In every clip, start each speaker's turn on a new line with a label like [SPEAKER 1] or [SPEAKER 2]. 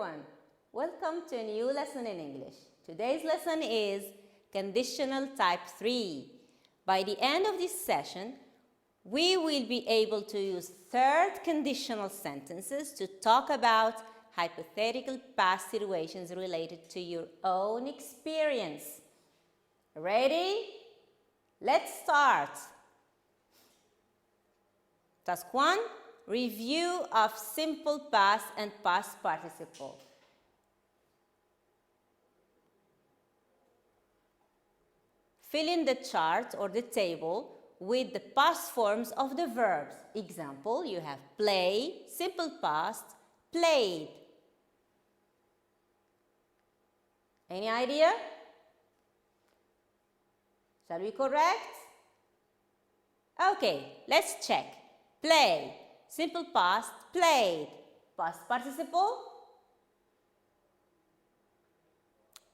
[SPEAKER 1] everyone. Welcome to a new lesson in English. Today's lesson is Conditional Type 3. By the end of this session, we will be able to use third conditional sentences to talk about hypothetical past situations related to your own experience. Ready? Let's start. Task 1. Review of simple past and past participle. Fill in the chart or the table with the past forms of the verbs. Example, you have play, simple past, played. Any idea? Shall we correct? Okay, let's check. Play, simple past, played. Past participle,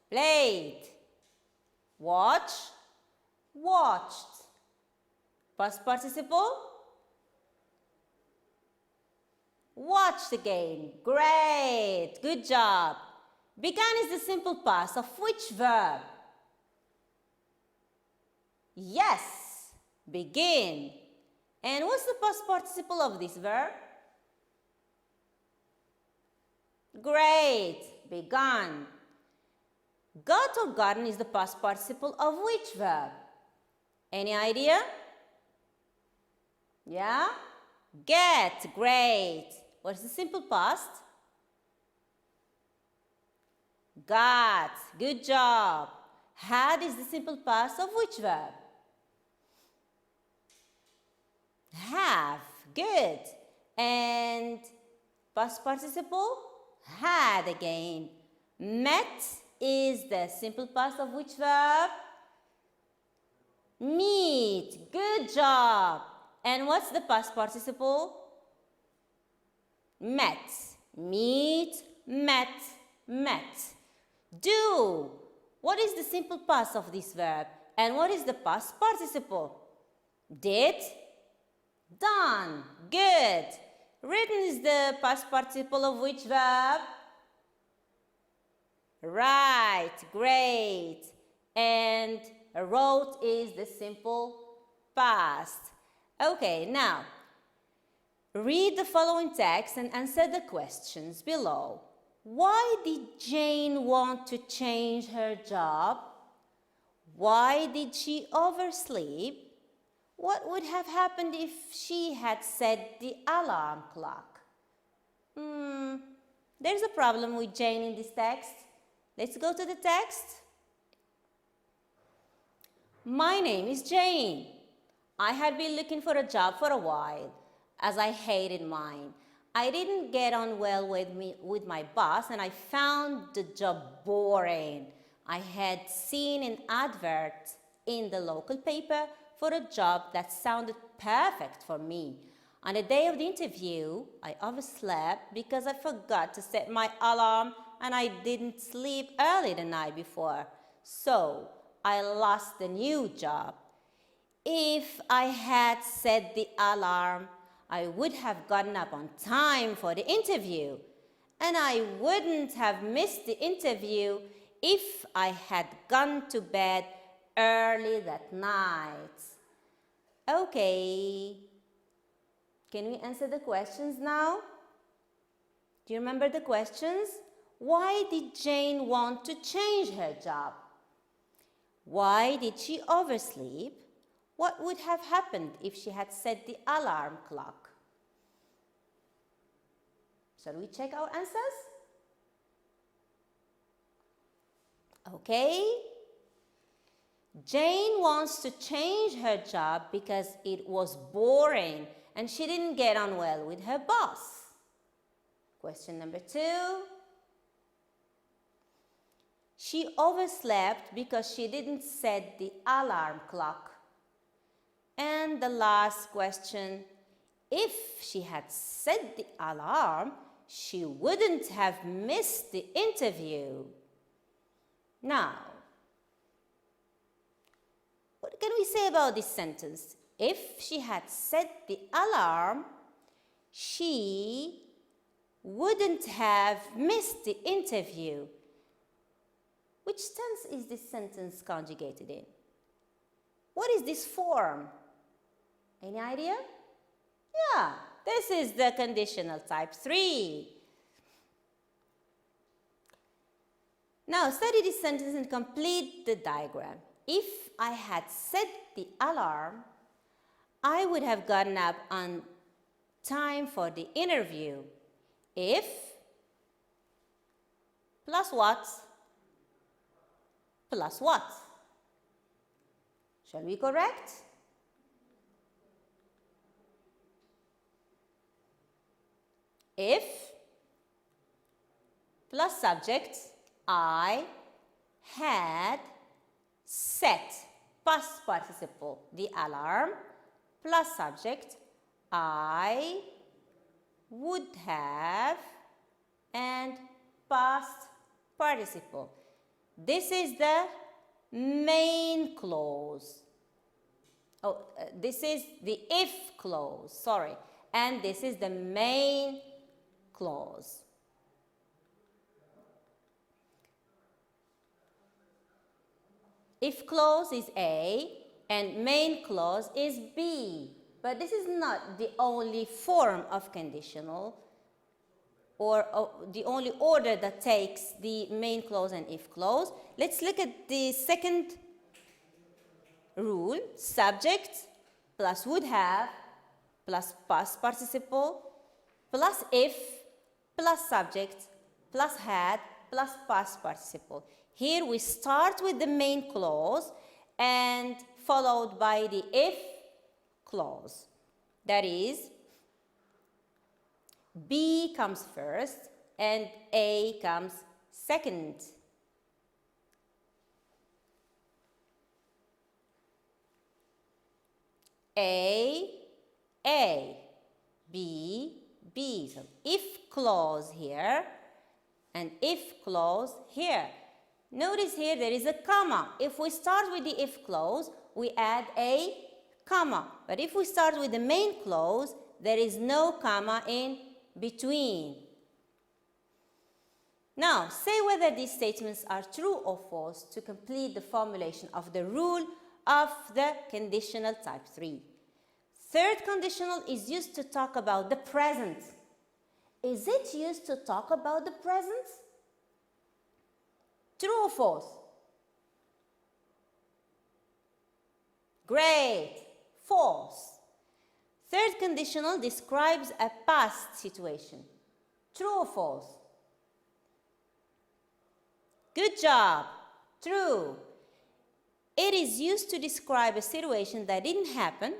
[SPEAKER 1] played. Watch, watched. Past participle, watched again. Great, good job. Began is the simple past of which verb? Yes, begin. And what's the past participle of this verb? Great, begun. Got or gotten is the past participle of which verb? Any idea? Yeah? Get, great. What's the simple past? Got, good job. Had is the simple past of which verb? Have, good. And past participle? Had again. Met is the simple past of which verb? Meet, good job. And what's the past participle? Met, meet, met, met. Do, what is the simple past of this verb? And what is the past participle? Did, done, good. Written is the past participle of which verb? Right, great. And wrote is the simple past. Okay, now read the following text and answer the questions below. Why did Jane want to change her job? Why did she oversleep? What would have happened if she had set the alarm clock? There's a problem with Jane in this text. Let's go to the text. My name is Jane. I had been looking for a job for a while, as I hated mine. I didn't get on well with my boss, and I found the job boring. I had seen an advert in the local paper for a job that sounded perfect for me. On the day of the interview, I overslept because I forgot to set my alarm and I didn't sleep early the night before. So I lost the new job. If I had set the alarm, I would have gotten up on time for the interview, and I wouldn't have missed the interview if I had gone to bed early that night. Okay, can we answer the questions now? Do you remember the questions? Why did Jane want to change her job? Why did she oversleep? What would have happened if she had set the alarm clock? Shall we check our answers? Okay. Jane wants to change her job because it was boring and she didn't get on well with her boss. Question number 2. She overslept because she didn't set the alarm clock. And the last question, if she had set the alarm, she wouldn't have missed the interview. Now, what can we say about this sentence? If she had set the alarm, she wouldn't have missed the interview. Which tense is this sentence conjugated in? What is this form? Any idea? Yeah, this is the conditional type 3. Now study this sentence and complete the diagram. If I had set the alarm, I would have gotten up on time for the interview. If plus what? Plus what? Shall we correct? If plus subject, I had set, past participle, the alarm, plus subject, I would have, and past participle. This is the main clause. This is the if clause, sorry. And this is the main clause. If clause is A and main clause is B. But this is not the only form of conditional or the only order that takes the main clause and if clause. Let's look at the second rule. Subject plus would have plus past participle plus if plus subject plus had plus past participle. Here we start with the main clause and followed by the if clause. That is, B comes first and A comes second. A, B, B. So if clause here and if clause here. Notice here there is a comma. If we start with the if clause, we add a comma. But if we start with the main clause, there is no comma in between. Now, say whether these statements are true or false to complete the formulation of the rule of the conditional type 3. Third conditional is used to talk about the present. Is it used to talk about the present? True or false? Great. False. Third conditional describes a past situation. True or false? Good job. True. It is used to describe a situation that didn't happen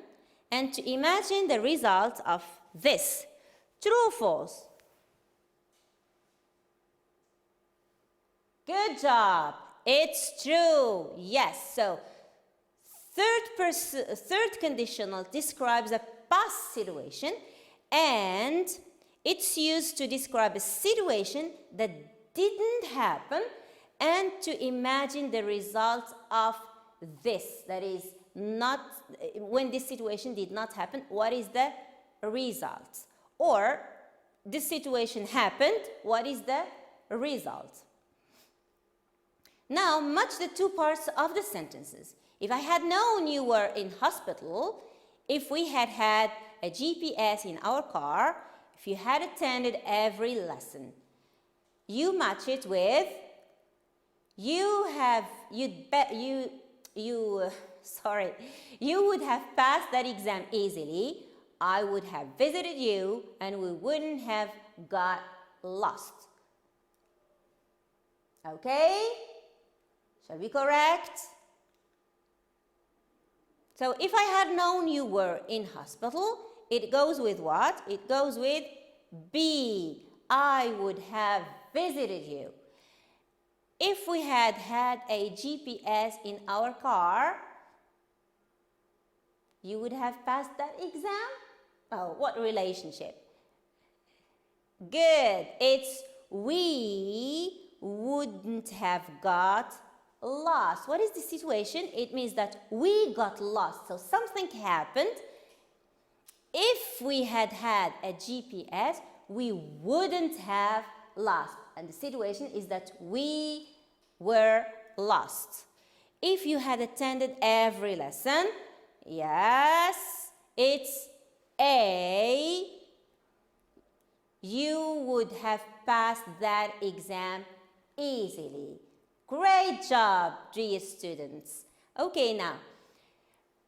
[SPEAKER 1] and to imagine the result of this. True or false? Good job. It's true. Yes. So, third conditional describes a past situation and it's used to describe a situation that didn't happen and to imagine the result of this. That is, not when this situation did not happen, what is the result? Or this situation happened, what is the result? Now, match the two parts of the sentences. If I had known you were in hospital, if we had had a GPS in our car, if you had attended every lesson, you match it with you would have passed that exam easily. I would have visited you and we wouldn't have got lost. Okay? Shall we correct? So if I had known you were in hospital, it goes with what? It goes with B. I would have visited you. If we had had a GPS in our car, you would have passed that exam? Oh, what relationship? Good. It's we wouldn't have got lost. What is the situation? It means that we got lost. So something happened. If we had had a GPS, we wouldn't have lost. And the situation is that we were lost. If you had attended every lesson, yes, it's A, you would have passed that exam easily. Great job, dear students. Okay, now,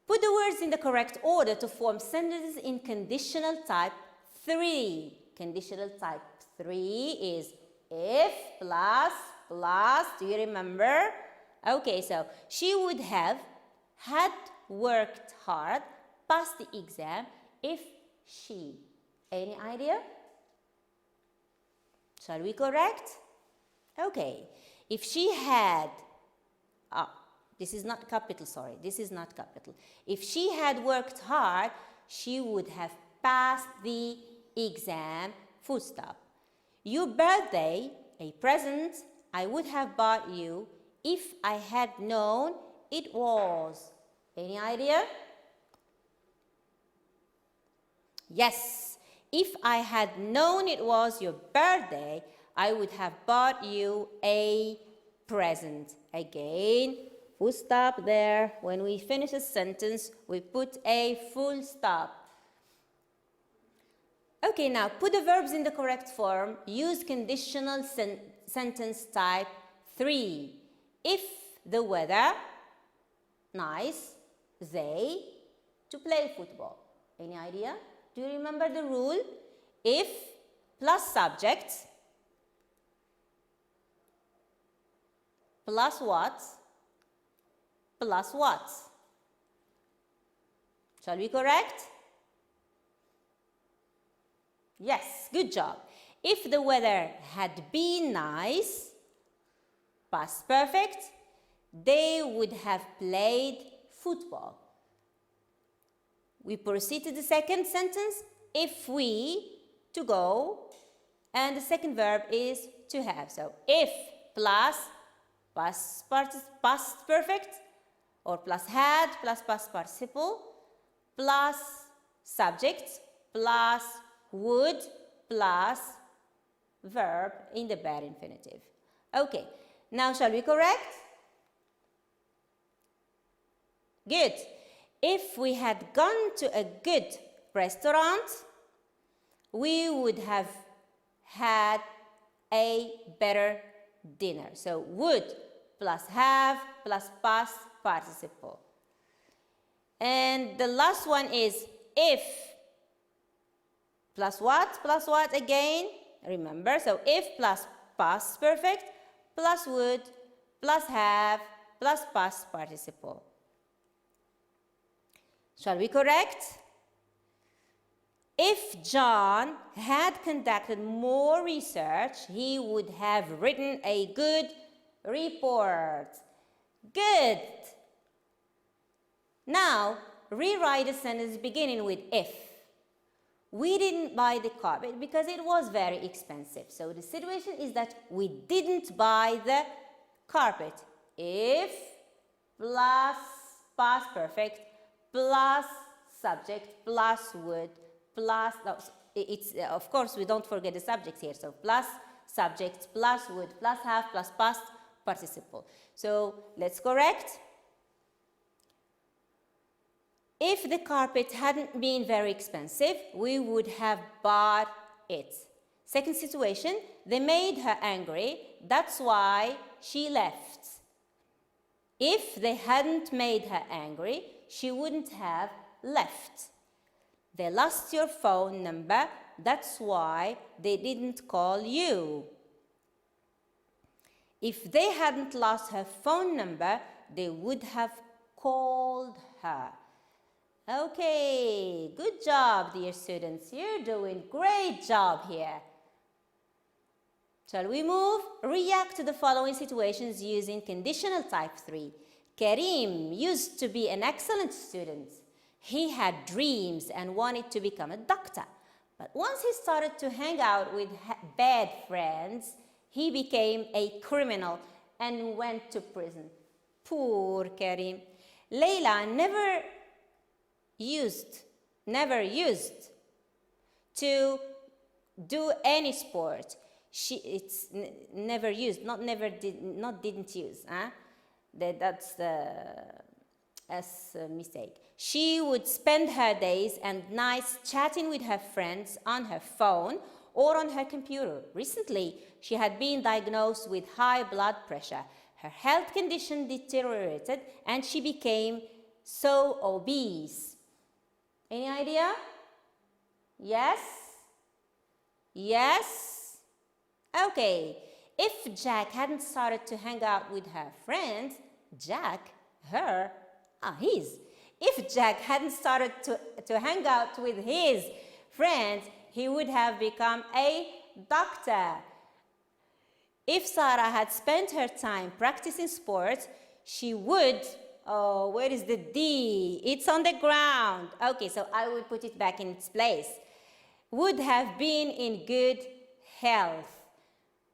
[SPEAKER 1] put the words in the correct order to form sentences in conditional type 3. Conditional type 3 is if plus, do you remember? Okay, so she would have had worked hard, passed the exam if she. Any idea? Shall we correct? Okay, if she had, this is not capital, sorry, this is not capital. If she had worked hard, she would have passed the exam, full stop. Your birthday, a present I would have bought you if I had known it was. Any idea? Yes, if I had known it was your birthday, I would have bought you a present. Again, full stop there. When we finish a sentence, we put a full stop. Okay, now put the verbs in the correct form. Use conditional sentence type 3. If the weather, nice, they, to play football. Any idea? Do you remember the rule? If plus subject plus what? Plus what? Shall we correct? Yes, good job. If the weather had been nice, past perfect, they would have played football. We proceed to the second sentence. If we, to go, and the second verb is to have. So if plus past perfect, or plus had plus past participle, plus subject, plus would, plus verb in the bare infinitive. Okay, now shall we correct? Good. If we had gone to a good restaurant, we would have had a better dinner. So would plus have plus past participle. And the last one is if plus what again? Remember, so if plus past perfect plus would plus have plus past participle. Shall we correct? If John had conducted more research, he would have written a good report. Good. Now, rewrite the sentence beginning with if. We didn't buy the carpet because it was very expensive. So the situation is that we didn't buy the carpet. If plus past perfect plus subject plus would plus, no, it's of course we don't forget the subjects here. So plus subject plus would plus have plus past participle. So let's correct. If the carpet hadn't been very expensive, we would have bought it. Second situation, they made her angry. That's why she left. If they hadn't made her angry, she wouldn't have left. They lost your phone number. That's why they didn't call you. If they hadn't lost her phone number, they would have called her. Okay, good job, dear students. You're doing great job here. Shall we move? React to the following situations using conditional type 3. Karim used to be an excellent student. He had dreams and wanted to become a doctor. But once he started to hang out with bad friends, he became a criminal and went to prison. Poor Karim. Layla never used to do any sport. It's never used, not never did, not didn't use. That's the mistake. She would spend her days and nights chatting with her friends on her phone or on her computer. Recently, she had been diagnosed with high blood pressure. Her health condition deteriorated and she became so obese. Any idea? Yes? Yes? Okay. If Jack hadn't started to hang out with her friends, If Jack hadn't started to hang out with his friends, he would have become a doctor. If Sarah had spent her time practicing sports, she would, oh, where is the D? It's on the ground. Okay, so I will put it back in its place. Would have been in good health.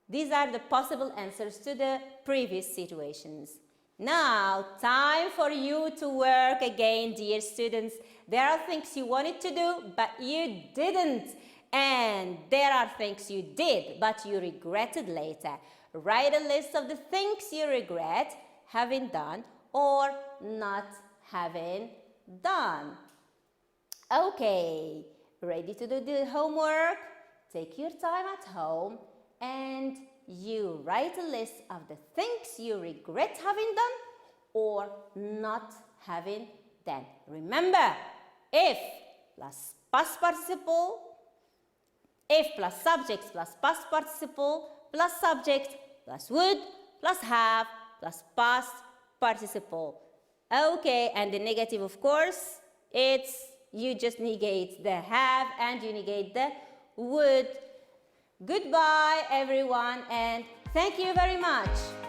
[SPEAKER 1] These are the possible answers to the previous situations. Now, time for you to work again, dear students. There are things you wanted to do, but you didn't. And there are things you did, but you regretted later. Write a list of the things you regret having done or not having done. Okay, ready to do the homework? Take your time at home and you write a list of the things you regret having done or not having done. Remember, if plus past participle, if plus subject plus past participle plus subject plus would plus have plus past participle. Okay, and the negative, of course, it's you just negate the have and you negate the would. Goodbye, everyone, and thank you very much.